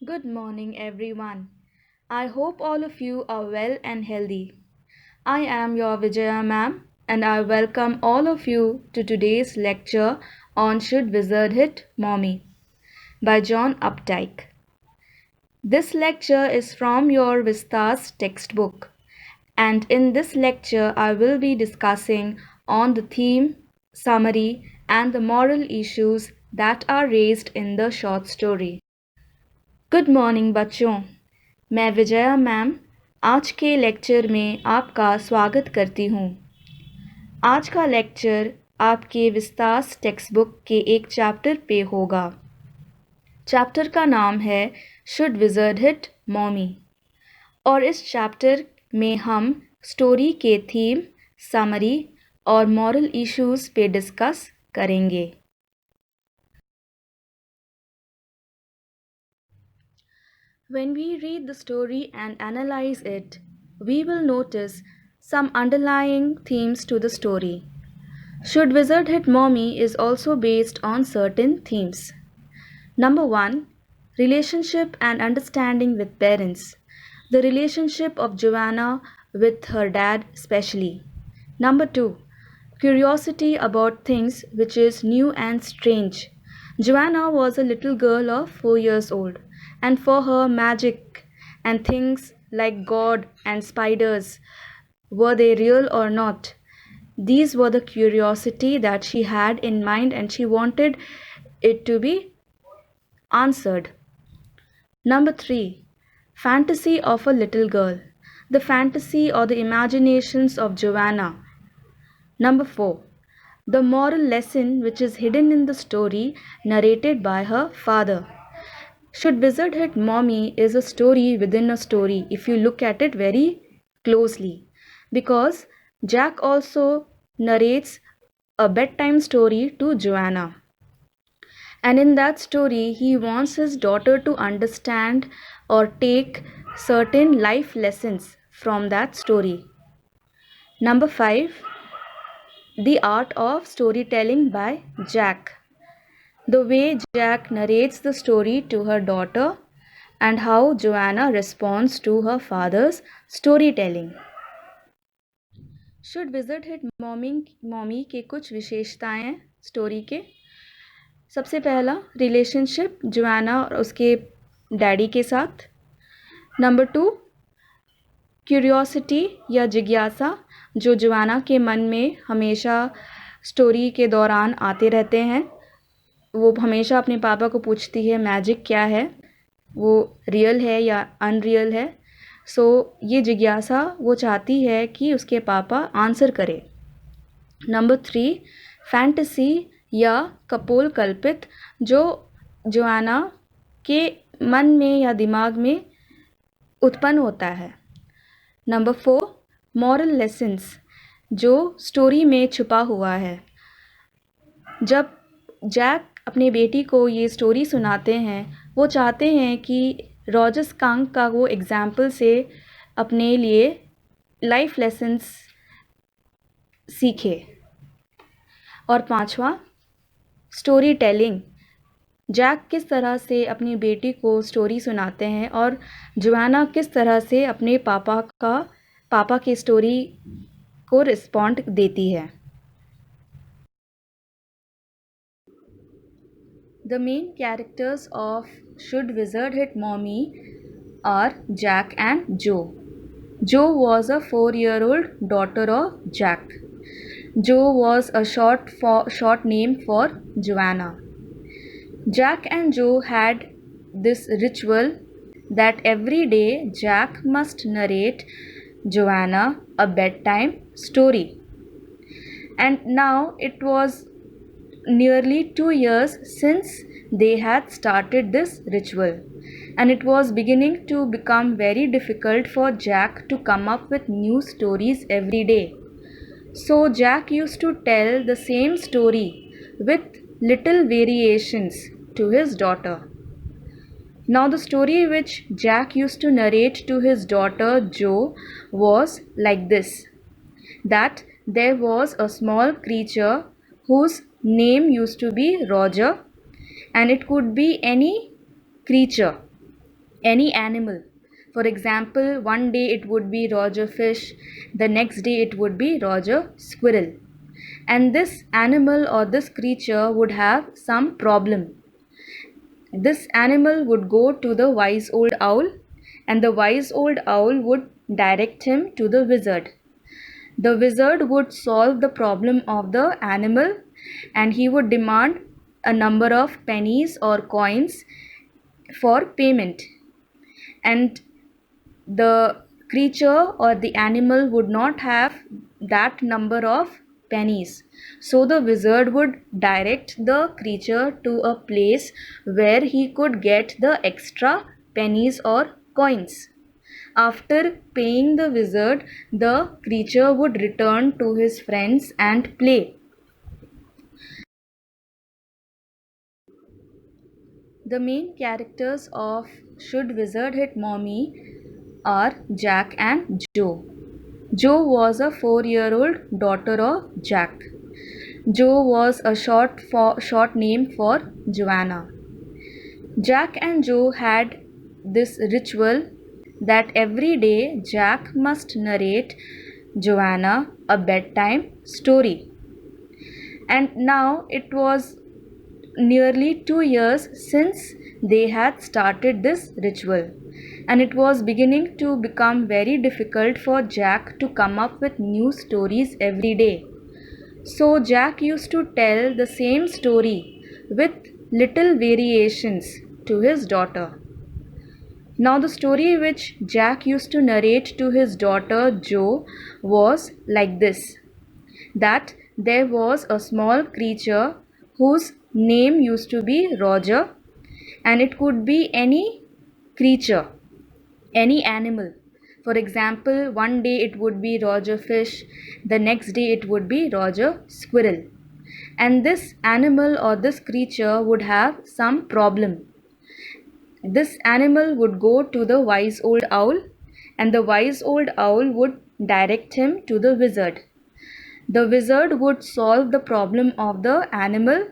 Good morning, everyone. I hope all of you are well and healthy. I am your Vijaya ma'am, and I welcome all of you to today's lecture on Should Wizard Hit Mommy by John Updike. This lecture is from your Vistas textbook, and in this lecture, I will be discussing on the theme, summary, and the moral issues that are raised in the short story. Good morning बच्चों, मैं Vijaya ma'am आज के lecture में आपका स्वागत करती हूँ। आज का लेक्चर आपके विस्तास टेक्स्ट बुक के एक चैप्टर पे होगा। चैप्टर का नाम है शुड विज़र्ड हिट मॉमी और इस चैप्टर में हम स्टोरी के थीम, समरी और मॉरल इश्यूज पे डिस्कस करेंगे। When we read the story and analyze it, we will notice some underlying themes to the story. Should Wizard Hit Mommy is also based on certain themes. Number 1, relationship and understanding with parents. The relationship of Joanna with her dad especially. Number 2, curiosity about things which is new and strange. Joanna was a little girl of 4 years old, and for her, magic and things like God and spiders, were they real or not? These were the curiosity that she had in mind, and she wanted it to be answered. Number 3, fantasy of a little girl. The fantasy or the imaginations of Joanna. Number 4, the moral lesson which is hidden in the story narrated by her father. Should Wizard Hit Mommy is a story within a story if you look at it very closely, because Jack also narrates a bedtime story to Joanna. And in that story, he wants his daughter to understand or take certain life lessons from that story. Number 5, the art of storytelling by Jack. The way Jack narrates the story to her daughter and how Joanna responds to her father's storytelling. Should Wizard Hit Mommy के कुछ विशेषताएं हैं story के। सबसे पहला, relationship Joanna और उसके daddy के साथ। नंबर 2, क्यूरियोसिटी या जिज्ञासा जो जोआना के मन में हमेशा स्टोरी के दौरान आते रहते हैं। वो हमेशा अपने पापा को पूछती है मैजिक क्या है, वो रियल है या अनरियल है। सो ये जिज्ञासा वो चाहती है कि उसके पापा आंसर करें। नंबर 3, फैंटेसी या कपोल कल्पित जो जोआना के मन में या दिमाग में उत्पन्न होता है। नंबर 4, मॉरल लेसन्स जो स्टोरी में छुपा हुआ है। जब जैक अपने बेटी को ये स्टोरी सुनाते हैं, वो चाहते हैं कि रॉजर स्कंक का वो एग्जाम्पल से अपने लिए लाइफ लेसन्स सीखे। और 5वां, स्टोरी टेलिंग। जैक किस तरह से अपनी बेटी को स्टोरी सुनाते हैं और जोआना किस तरह से अपने पापा की स्टोरी को रिस्पॉन्ड देती है। The main characters of Should Wizard Hit Mommy are Jack and Joe. Joe was a 4-year-old daughter of Jack. Joe was a short name for Joanna. Jack and Joe had this ritual that every day Jack must narrate Joanna a bedtime story. And now it was nearly 2 years since they had started this ritual, and it was beginning to become very difficult for Jack to come up with new stories every day. So Jack used to tell the same story with little variations to his daughter. Now the story which Jack used to narrate to his daughter Joe was like this: that there was a small creature whose name used to be Roger, and it could be any creature. any animal. For example, one day it would be Roger Fish, the next day it would be Roger Squirrel. And this animal or this creature would have some problem. This animal would go to the wise old owl, and the wise old owl would direct him to the wizard. The wizard would solve the problem of the animal, and he would demand a number of pennies or coins for payment. And the creature or the animal would not have that number of pennies. So the wizard would direct the creature to a place where he could get the extra pennies or coins. After paying the wizard, the creature would return to his friends and play. The main characters of Should Wizard Hit Mommy are Jack and Joe. Joe was a 4-year-old daughter of Jack. Joe was a short name for Joanna. Jack and Joe had this ritual that every day Jack must narrate Joanna a bedtime story. And now it was nearly 2 years since they had started this ritual, and it was beginning to become very difficult for Jack to come up with new stories every day. So Jack used to tell the same story with little variations to his daughter. Now, the story which Jack used to narrate to his daughter Jo was like this: that there was a small creature whose name used to be Roger, and it could be any creature, any animal. For example, one day it would be Roger Fish, the next day it would be Roger Squirrel. And this animal or this creature would have some problem. This animal would go to the wise old owl, and the wise old owl would direct him to the wizard. The wizard would solve the problem of the animal,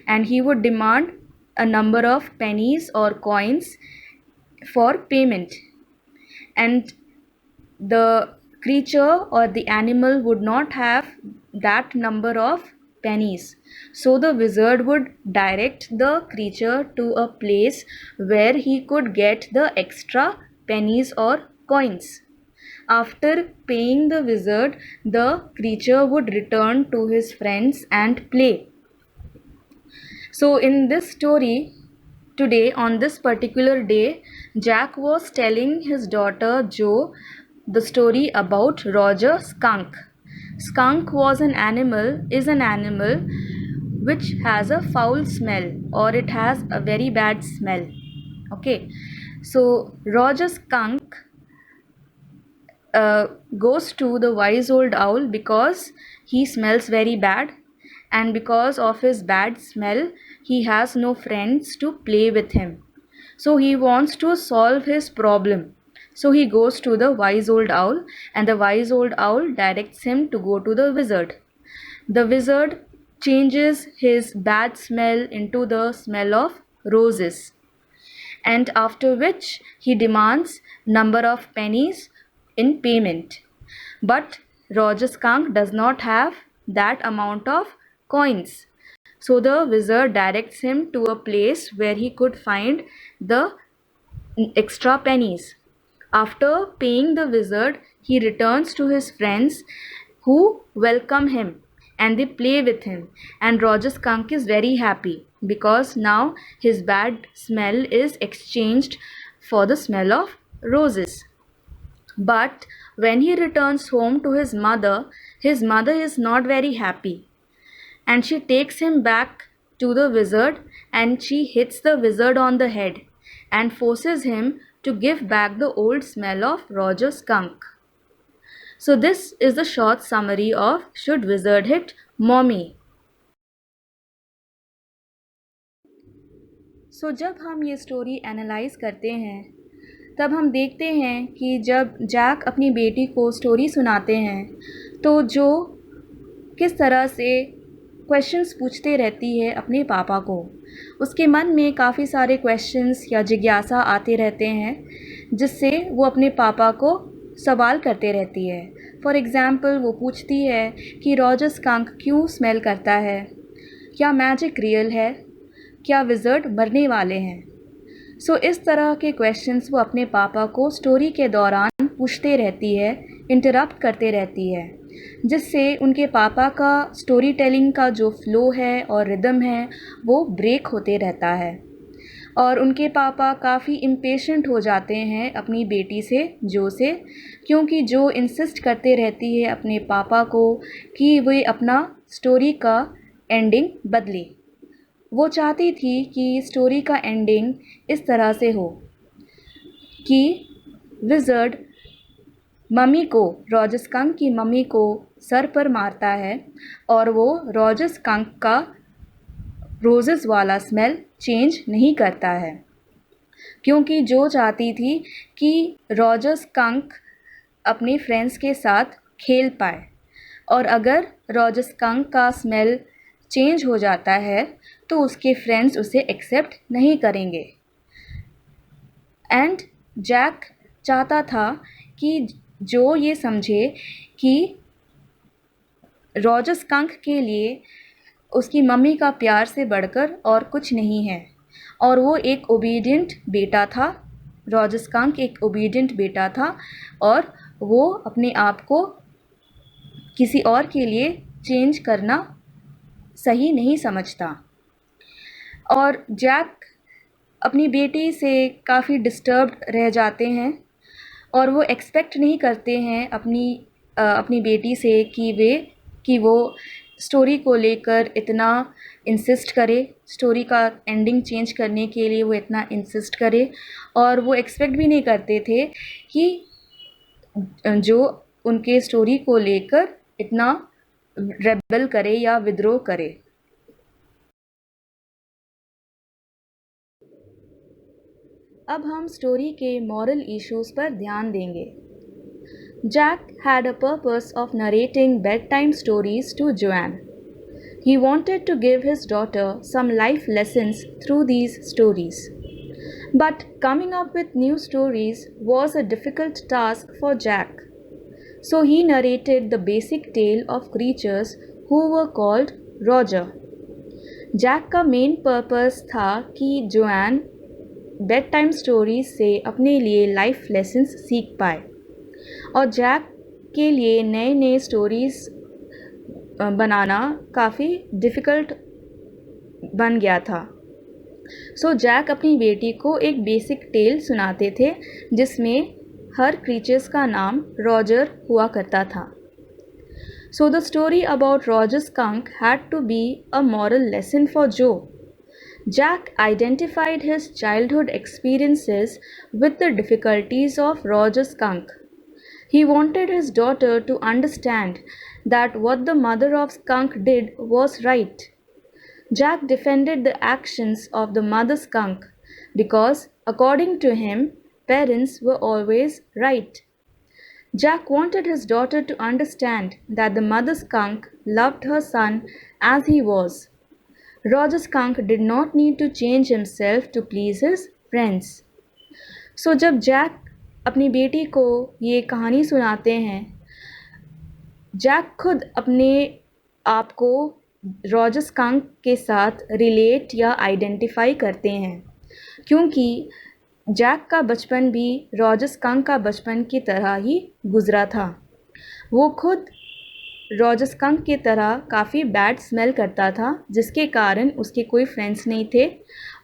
and he would demand a number of pennies or coins for payment. And the creature or the animal would not have that number of pennies. So the wizard would direct the creature to a place where he could get the extra pennies or coins. After paying the wizard, the creature would return to his friends and play. So, in this story, today on this particular day, Jack was telling his daughter Jo the story about Roger Skunk. Skunk is an animal which has a foul smell, or it has a very bad smell. Okay, so Roger Skunk goes to the wise old owl because he smells very bad, and because of his bad smell he has no friends to play with him. So he wants to solve his problem. So he goes to the wise old owl, and the wise old owl directs him to go to the wizard. The wizard changes his bad smell into the smell of roses, and after which he demands number of pennies in payment. But Roger Skunk does not have that amount of coins. So the wizard directs him to a place where he could find the extra pennies. After paying the wizard, he returns to his friends who welcome him, and they play with him. And Roger Skunk is very happy because now his bad smell is exchanged for the smell of roses. But when he returns home to his mother is not very happy, and she takes him back to the wizard, and she hits the wizard on the head and forces him to give back the old smell of Roger Skunk. So this is the short summary of Should Wizard Hit Mommy? So जब हम ये story analyse करते हैं, तब हम देखते हैं कि जब जैक अपनी बेटी को स्टोरी सुनाते हैं तो जो किस तरह से क्वेश्चंस पूछते रहती है अपने पापा को, उसके मन में काफ़ी सारे क्वेश्चंस या जिज्ञासा आते रहते हैं, जिससे वो अपने पापा को सवाल करते रहती है। फॉर एग्ज़ाम्पल वो पूछती है कि रॉजर स्कंक क्यों स्मेल करता है? क्या मैजिक रियल है? क्या विज़र्ड मरने वाले हैं? सो इस तरह के क्वेश्चंस वो अपने पापा को स्टोरी के दौरान पूछते रहती है, इंटरप्ट करते रहती है, जिससे उनके पापा का स्टोरी टेलिंग का जो फ्लो है और रिदम है वो ब्रेक होते रहता है। और उनके पापा काफ़ी इम्पेशेंट हो जाते हैं अपनी बेटी से, जो से, क्योंकि जो इंसिस्ट करते रहती है अपने पापा को कि वे अपना स्टोरी का एंडिंग बदले। वो चाहती थी कि स्टोरी का एंडिंग इस तरह से हो कि विज़र्ड मम्मी को, रॉजर स्कंक की मम्मी को सर पर मारता है और वो रॉजर स्कंक का रोज़ेस वाला स्मेल चेंज नहीं करता है, क्योंकि जो चाहती थी कि रॉजर स्कंक अपने फ्रेंड्स के साथ खेल पाए, और अगर रॉजर स्कंक का स्मेल चेंज हो जाता है तो उसके फ्रेंड्स उसे एक्सेप्ट नहीं करेंगे। एंड जैक चाहता था कि जो ये समझे कि रॉजर स्कंक के लिए उसकी मम्मी का प्यार से बढ़कर और कुछ नहीं है, और वो एक ओबीडियंट बेटा था। रॉजर स्कंक एक ओबीडियंट बेटा था और वो अपने आप को किसी और के लिए चेंज करना सही नहीं समझता। और जैक अपनी बेटी से काफ़ी डिस्टर्ब्ड रह जाते हैं और वो एक्सपेक्ट नहीं करते हैं अपनी बेटी से कि वो स्टोरी को लेकर इतना इंसिस्ट करे, स्टोरी का एंडिंग चेंज करने के लिए वो इतना इंसिस्ट करे, और वो एक्सपेक्ट भी नहीं करते थे कि जो उनके स्टोरी को लेकर इतना रेबल करे या विद्रोह करे। अब हम स्टोरी के मॉरल इश्यूज़ पर ध्यान देंगे। Jack had a purpose of narrating bedtime stories to Joanne. He wanted to give his daughter some life lessons through these stories. But coming up with new stories was a difficult task for Jack. So he narrated the basic tale of creatures who were called Roger. Jack का main purpose था कि Joan bed time stories से अपने लिए life lessons सीख पाए, और Jack के लिए नए नए स्टोरीज़ बनाना काफ़ी डिफ़िकल्ट बन गया था। सो जैक अपनी बेटी को एक बेसिक टेल सुनाते थे जिसमें हर क्रीचर्स का नाम रॉजर हुआ करता था। So the story about Roger Skunk had to be a moral lesson for Jo. Jack identified his childhood experiences with the difficulties of Roger Skunk. He wanted his daughter to understand that what the mother of Skunk did was right. Jack defended the actions of the mother skunk because, according to him, parents were always right. Jack wanted his daughter to understand that the mother skunk loved her son as he was. Roger Skunk did not need to change himself to please his friends. So जब Jack अपनी बेटी को ये कहानी सुनाते हैं, Jack खुद अपने आप को रॉजर स्कंक के साथ रिलेट या आइडेंटिफाई करते हैं, क्योंकि जैक का बचपन भी रॉजर स्कंक का बचपन की तरह ही गुजरा था। वो खुद रॉजर स्कंक की तरह काफ़ी बैड स्मेल करता था, जिसके कारण उसके कोई फ्रेंड्स नहीं थे,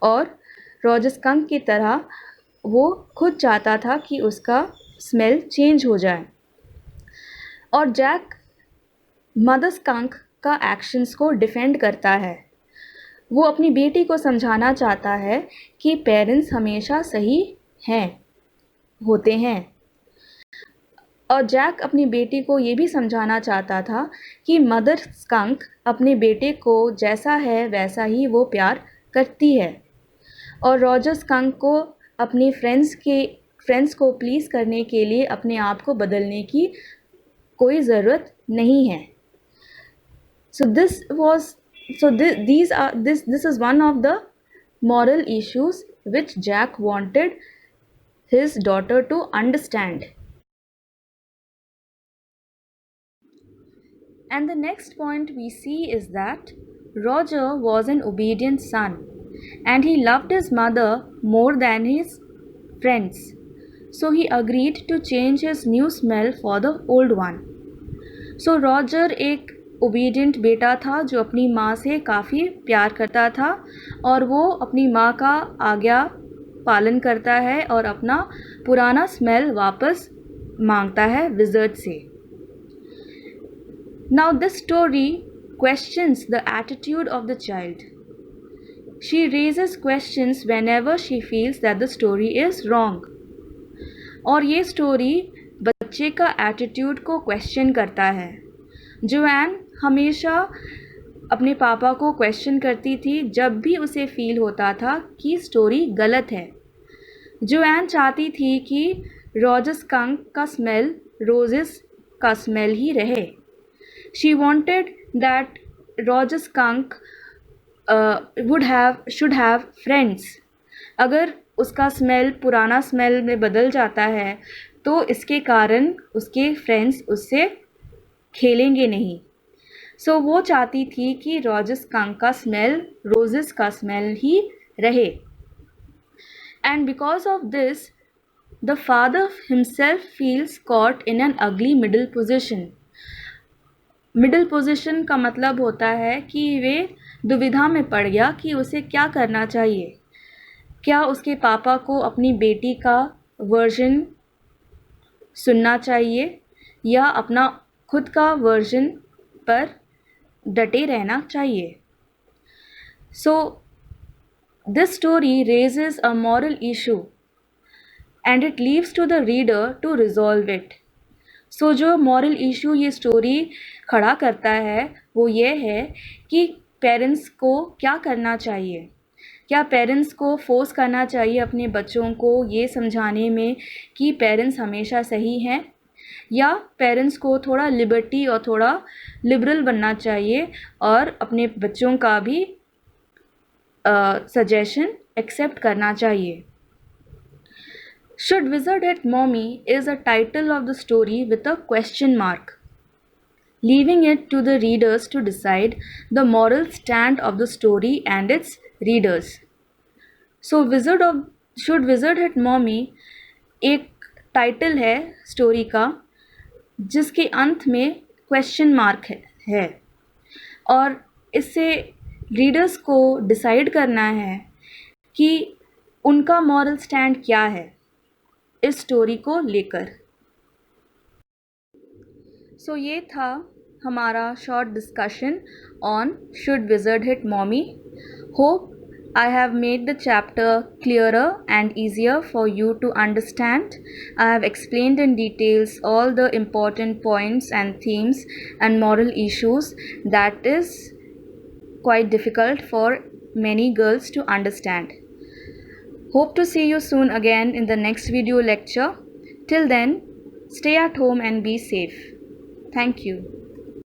और रॉजर स्कंक की तरह वो खुद चाहता था कि उसका स्मेल चेंज हो जाए। और जैक मदर स्कंक का एक्शंस को डिफेंड करता है। वो अपनी बेटी को समझाना चाहता है कि पेरेंट्स हमेशा सही होते हैं, और जैक अपनी बेटी को ये भी समझाना चाहता था कि मदर स्कंक अपने बेटे को जैसा है वैसा ही वो प्यार करती है, और रॉजर स्कंक को अपने फ्रेंड्स को प्लीज़ करने के लिए अपने आप को बदलने की कोई ज़रूरत नहीं है। So this is one of the moral issues which Jack wanted his daughter to understand. And the next point we see is that Roger was an obedient son and he loved his mother more than his friends. So he agreed to change his new smell for the old one. So Roger एक obedient बेटा था जो अपनी माँ से काफ़ी प्यार करता था और वो अपनी माँ का आज्ञा पालन करता है और अपना पुराना स्मेल वापस मांगता है विज़र्ड से. Now this story questions the attitude of the child. She raises questions whenever she feels that the story is wrong. और ये स्टोरी बच्चे का एटीट्यूड को क्वेश्चन करता है. जोएन हमेशा अपने पापा को क्वेश्चन करती थी जब भी उसे फील होता था कि स्टोरी गलत है. जोएन चाहती थी कि रॉजर स्कंक का स्मेल रोजेस का स्मेल ही रहे. She wanted that Roger skunk should have friends. अगर उसका स्मेल पुराना स्मेल में बदल जाता है तो इसके कारण उसके फ्रेंड्स उससे खेलेंगे नहीं. सो वो चाहती थी कि रॉजर स्कंक का स्मेल रोजेस का स्मेल ही रहे. And because of this the father himself feels caught in an अगली मिडिल पोजिशन. मिडिल पोजिशन का मतलब होता है कि वे दुविधा में पड़ गया कि उसे क्या करना चाहिए. क्या उसके पापा को अपनी बेटी का वर्जन सुनना चाहिए या अपना खुद का वर्जन पर डटे रहना चाहिए. So this story raises a moral issue and it leaves to the reader to resolve it. So जो मॉरल इशू ये स्टोरी खड़ा करता है वो ये है कि पेरेंट्स को क्या करना चाहिए. क्या पेरेंट्स को फोर्स करना चाहिए अपने बच्चों को ये समझाने में कि पेरेंट्स हमेशा सही हैं, या पेरेंट्स को थोड़ा लिबर्टी और थोड़ा लिबरल बनना चाहिए और अपने बच्चों का भी सजेशन एक्सेप्ट करना चाहिए. Should Wizard Hit Mommy is a title of the story with a question mark, leaving it to the readers to decide the moral stand of the story and its readers. So Should Wizard Hit Mommy एक title है story का जिसके अंत में question mark है और इससे readers को डिसाइड करना है कि उनका मॉरल स्टैंड क्या है इस स्टोरी को लेकर. सो ये था हमारा short discussion on Should Wizard Hit Mommy. Hope I have made the chapter clearer and easier for you to understand. I have explained in details all the important points and themes and moral issues that is quite difficult for many girls to understand. Hope to see you soon again in the next video lecture. Till then, stay at home and be safe. Thank you.